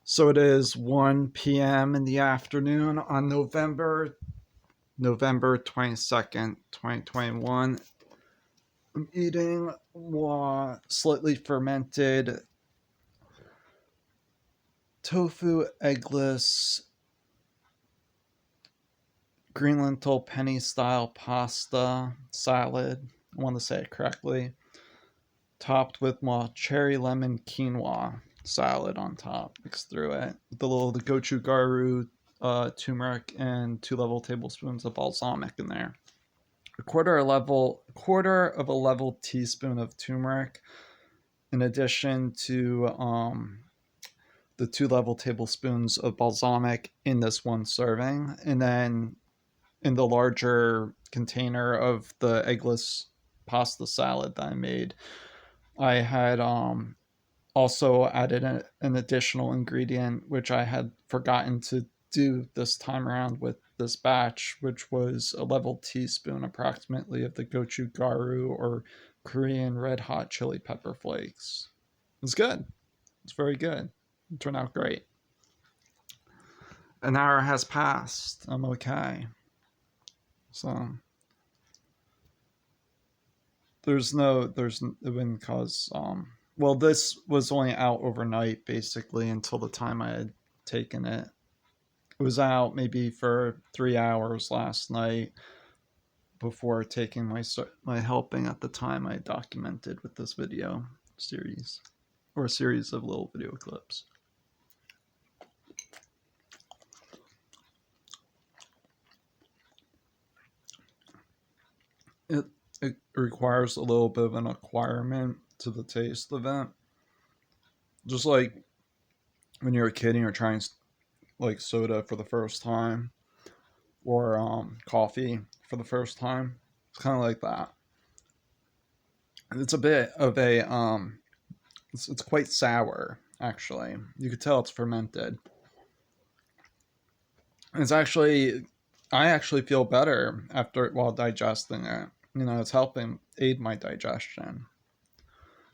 So it is 1 p.m. in the afternoon on November 22nd, 2021. I'm eating slightly fermented tofu eggless green lentil penny style pasta salad. I want to say it correctly. Topped with cherry lemon quinoa salad on top, mixed through it. The gochugaru turmeric and 2 level tablespoons of balsamic in there. Quarter of a level teaspoon of turmeric, in addition to the 2 level tablespoons of balsamic in this one serving, and then in the larger container of the eggless pasta salad that I made, I had also added an additional ingredient which I had forgotten to do this time around with this batch, which was a level teaspoon approximately of the gochugaru or Korean red hot chili pepper flakes. It's good. It's very good. It turned out great. An hour has passed. I'm okay. So there's it wouldn't cause well, this was only out overnight basically until the time I had taken it. It was out maybe for 3 hours last night before taking my helping at the time I documented with this video series, or a series of little video clips. It it requires a little bit of an acquirement to the taste of it. Just like when you're a kid and you're trying like soda for the first time, or coffee for the first time. It's kind of like that. It's a bit of a it's quite sour actually. You could tell it's fermented. It's actually I actually feel better after while digesting it. It's helping aid my digestion.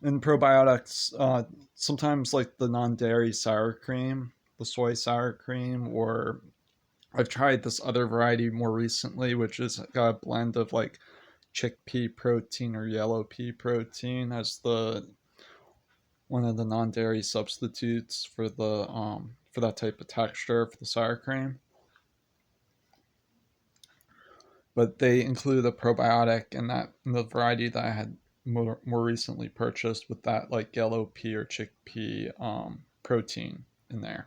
And probiotics, sometimes like the non-dairy sour cream, the soy sour cream, or I've tried this other variety more recently, which is got a blend of like chickpea protein or yellow pea protein as the one of the non-dairy substitutes for that type of texture for the sour cream. But they include a probiotic in the variety that I had more recently purchased with that like yellow pea or chickpea protein in there.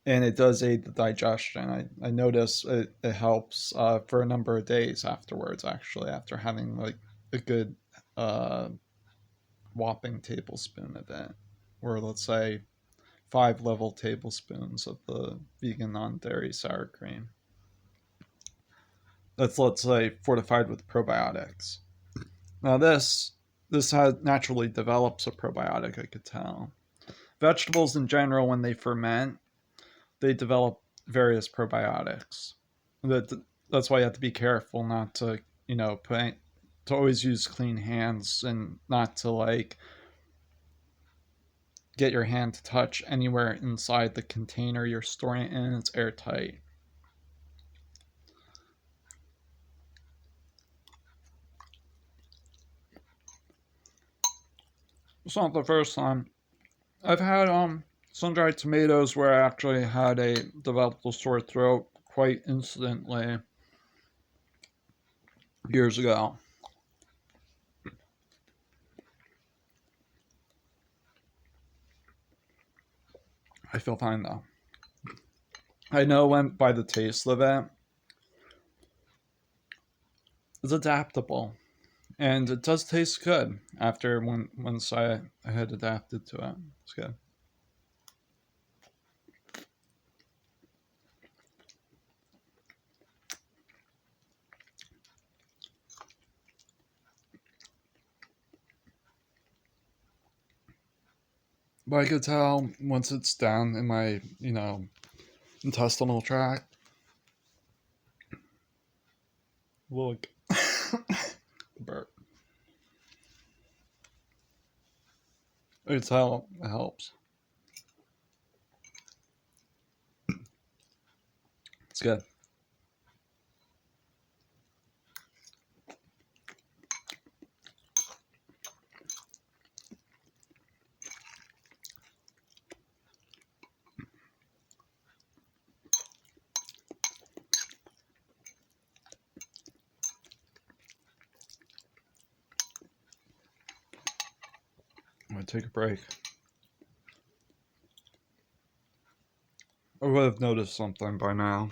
And it does aid the digestion. I notice it helps for a number of days afterwards, actually, after having like a good uh, whopping tablespoon of it, or let's say 5 level tablespoons of the vegan non-dairy sour cream. That's, let's say, fortified with probiotics. Now this has naturally develops a probiotic, I could tell. Vegetables in general, when they ferment, they develop various probiotics. That's why you have to be careful not to, to always use clean hands and not to like get your hand to touch anywhere inside the container you're storing it in. It's airtight. It's not the first time. I've had sun-dried tomatoes where I actually had a developed a sore throat quite instantly years ago. I feel fine though. I know when by the taste of it, it's adaptable, and it does taste good after once I had adapted to it. It's good. But I could tell once it's down in my, intestinal tract. Look, burp. I could tell it helps. It's good. I'm going to take a break. I would have noticed something by now.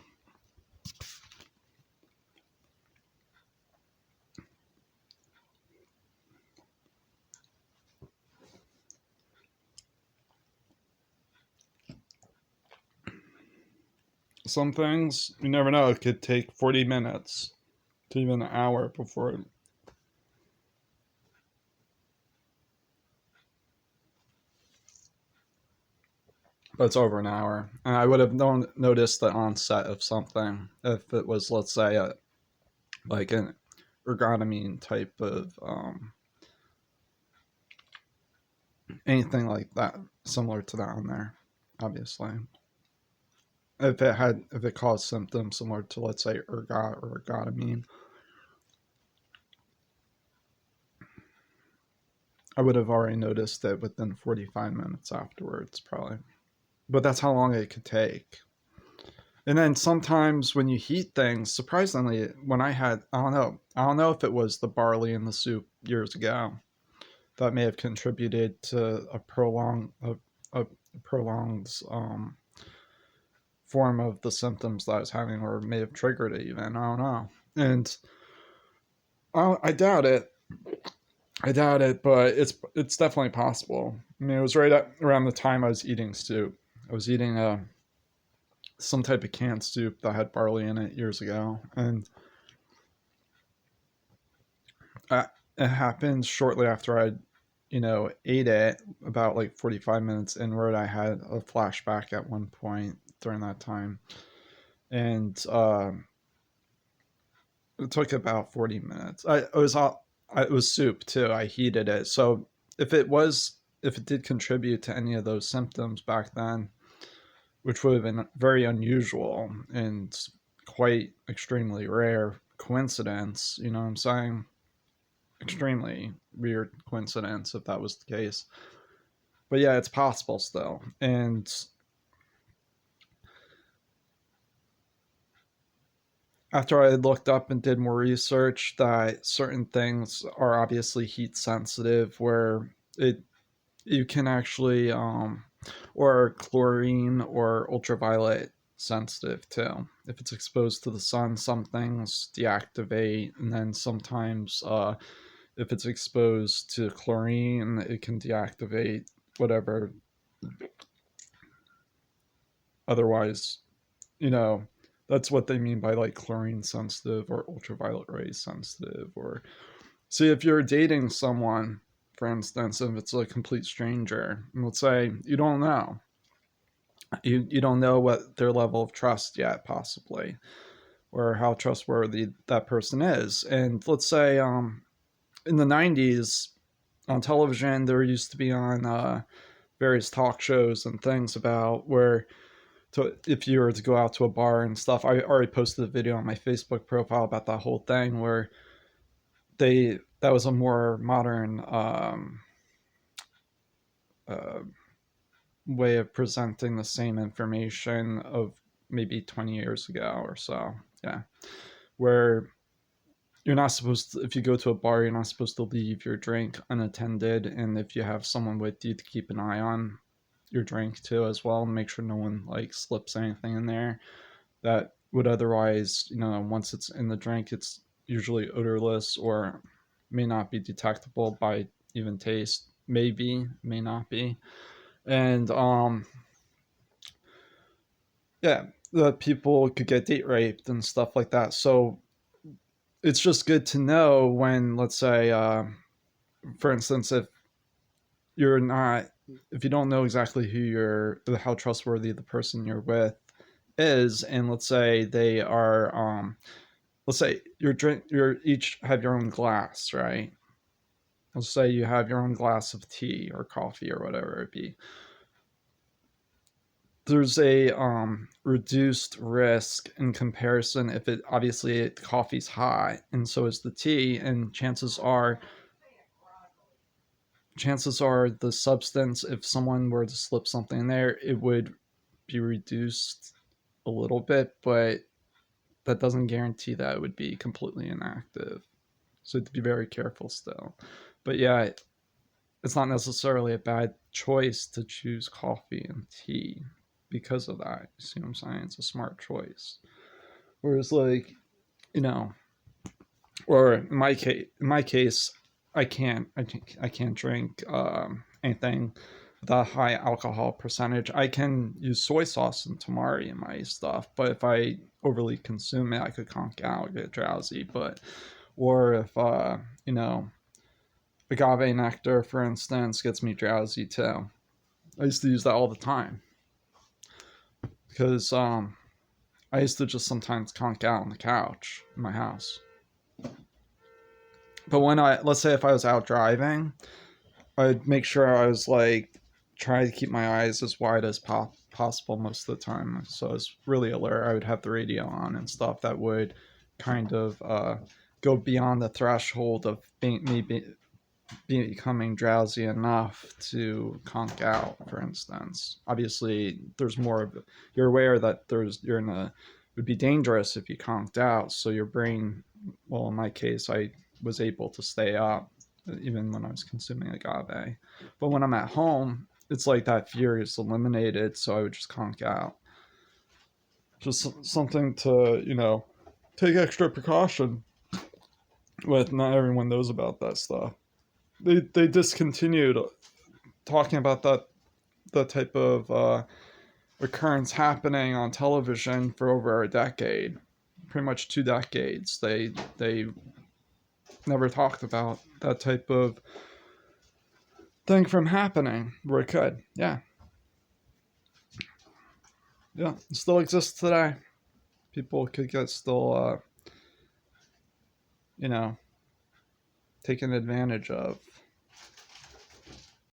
Some things, you never know, it could take 40 minutes to even an hour before it. But it's over an hour. And I would have noticed the onset of something if it was, let's say, like an ergotamine type of anything like that, similar to that on there, obviously. If it caused symptoms similar to, let's say, ergot or ergotamine, I would have already noticed it within 45 minutes afterwards, probably. But that's how long it could take. And then sometimes when you heat things, surprisingly, when I don't know if it was the barley in the soup years ago that may have contributed to a prolonged form of the symptoms that I was having, or may have triggered it even. I don't know. And I doubt it. I doubt it, but it's definitely possible. I mean, it was around the time I was eating soup. I was eating some type of canned soup that had barley in it years ago, and uh, it happened shortly after I, ate it. About like 45 minutes inward, I had a flashback at one point during that time, and it took about 40 minutes. It was soup too. I heated it, so if it did contribute to any of those symptoms back then, which would have been very unusual and quite extremely rare coincidence. You know what I'm saying? Extremely weird coincidence if that was the case. But yeah, it's possible still. And after I looked up and did more research, that certain things are obviously heat sensitive, where it you can actually or chlorine or ultraviolet sensitive too. If it's exposed to the sun, some things deactivate, and then sometimes if it's exposed to chlorine, it can deactivate whatever. Otherwise, you know, that's what they mean by like chlorine sensitive or ultraviolet rays sensitive. Or see, if you're dating someone, for instance, if it's a complete stranger, and let's say you don't know what their level of trust yet, possibly, or how trustworthy that person is. And let's say in the 90s on television, there used to be on various talk shows and things about where if you were to go out to a bar and stuff. I already posted a video on my Facebook profile about that whole thing, where that was a more modern uh, way of presenting the same information of maybe 20 years ago or so. Yeah. Where you're not supposed to, if you go to a bar, you're not supposed to leave your drink unattended. And if you have someone with you, to keep an eye on your drink too, as well, and make sure no one like slips anything in there that would otherwise, once it's in the drink, it's usually odorless or may not be detectable by even taste. Maybe, may not be. And yeah, the people could get date raped and stuff like that. So it's just good to know when, let's say, for instance, you're not if you don't know exactly how trustworthy the person you're with is, and let's say they are let's say you're each have your own glass, right? Let's say you have your own glass of tea or coffee or whatever it be. there's a reduced risk in comparison if it obviously coffee's hot and so is the tea, and chances are the substance, if someone were to slip something in there, it would be reduced a little bit, but that doesn't guarantee that it would be completely inactive. So to be very careful still. But yeah, it's not necessarily a bad choice to choose coffee and tea because of that. You see what I'm saying? It's a smart choice. Whereas, like, you know, or in my case, I can't drink anything with a high alcohol percentage. I can use soy sauce and tamari in my stuff, but if I overly consume it, I could conk out, get drowsy. But or if you know, agave nectar, for instance, gets me drowsy too. I used to use that all the time because I used to just sometimes conk out on the couch in my house. But let's say if I was out driving, I'd make sure I was like try to keep my eyes as wide as possible most of the time. So I was really alert. I would have the radio on and stuff that would kind of go beyond the threshold of becoming drowsy enough to conk out, for instance. Obviously, there's more of you're aware that you're in a it would be dangerous if you conked out. So your brain, well, in my case, I was able to stay up even when I was consuming agave. But when I'm at home, it's like that fear is eliminated. So I would just conk out. Just something to take extra precaution with. Not everyone knows about that stuff. They discontinued talking about that type of occurrence happening on television for over a decade, pretty much 2 decades. They never talked about that type of thing from happening where it could. Yeah, it still exists today. People could get still you know taken advantage of